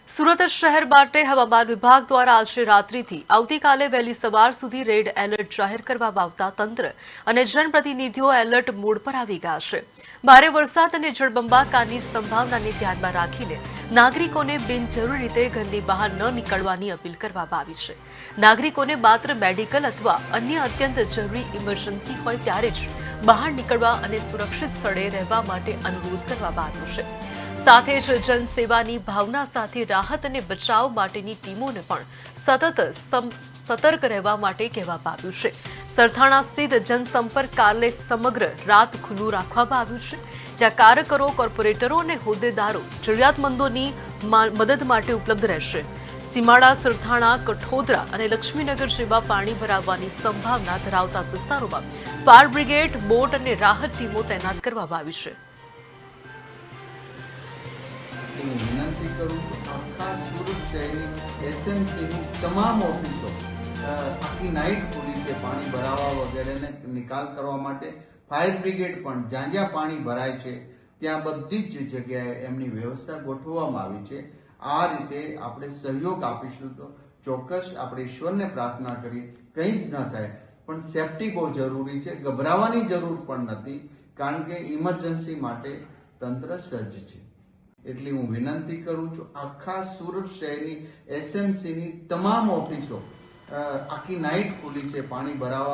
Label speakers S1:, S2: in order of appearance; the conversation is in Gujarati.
S1: સુરત શહેર માટે હવામાન વિભાગ દ્વારા આજે રાત્રિથી આવતીકાલે વહેલી સવાર સુધી રેડ એલર્ટ જાહેર કરવામાં આવતા તંત્ર અને જનપ્રતિનિધિઓ એલર્ટ મોડ પર આવી ગયા છે। ભારે વરસાદ અને જળબંબાકારની સંભાવનાને ધ્યાનમાં રાખીને નાગરિકોને બિનજરૂરી રીતે ઘરની બહાર ન નીકળવાની અપીલ કરવામાં આવી છે। નાગરિકોને માત્ર મેડિકલ અથવા અન્ય અત્યંત જરૂરી ઇમરજન્સી હોય ત્યારે જ બહાર નીકળવા અને સુરક્ષિત સ્થળે રહેવા માટે અનુરોધ કરવામાં આવ્યો છે। સાથે જ જનસેવાની ભાવના સાથે રાહત અને બચાવ માટેની ટીમોને પણ સતત સતર્ક રહેવા માટે કહેવામાં આવ્યું છે। સરથાણા સ્થિત જનસંપર્ક કાર્યાલય સમગ્ર રાત ખુલ્લું રાખવામાં આવ્યું છે, જ્યાં કાર્યકરો, કોર્પોરેટરો અને હોદ્દેદારો જરૂરિયાતમંદોની મદદ માટે ઉપલબ્ધ રહેશે। સીમાડા, સરથાણા, કઠોદરા અને લક્ષ્મીનગર જેવા પાણી ભરાવાની સંભાવના ધરાવતા વિસ્તારોમાં ફાયર બ્રિગેડ, બોટ અને રાહત ટીમો તૈનાત કરવામાં આવી છે।
S2: વિનંતી કરું છું, આખા સુરત શહેરની એસએમસીની તમામ ઓફિસો આખી નાઇટ ખુલી છે પાણી ભરાવા વગેરેને નિકાલ કરવા માટે। ફાયર બ્રિગેડ પણ જ્યાં જ્યાં પાણી ભરાય છે ત્યાં બધી જ જગ્યાએ એમની વ્યવસ્થા ગોઠવવામાં આવી છે। આ રીતે આપણે સહયોગ આપીશું તો ચોક્કસ આપણે ઈશ્વરને પ્રાર્થના કરીએ કંઈ જ ન થાય, પણ સેફટી બહુ જરૂરી છે। ગભરાવાની જરૂર પણ નથી, કારણ કે ઇમરજન્સી માટે તંત્ર સજ્જ છે। એટલે હું વિનંતી કરું છું, આખા સુરત શહેરની એસએમસીની તમામ ઓફિસો આખી નાઇટ ખુલી છે પાણી ભરાવા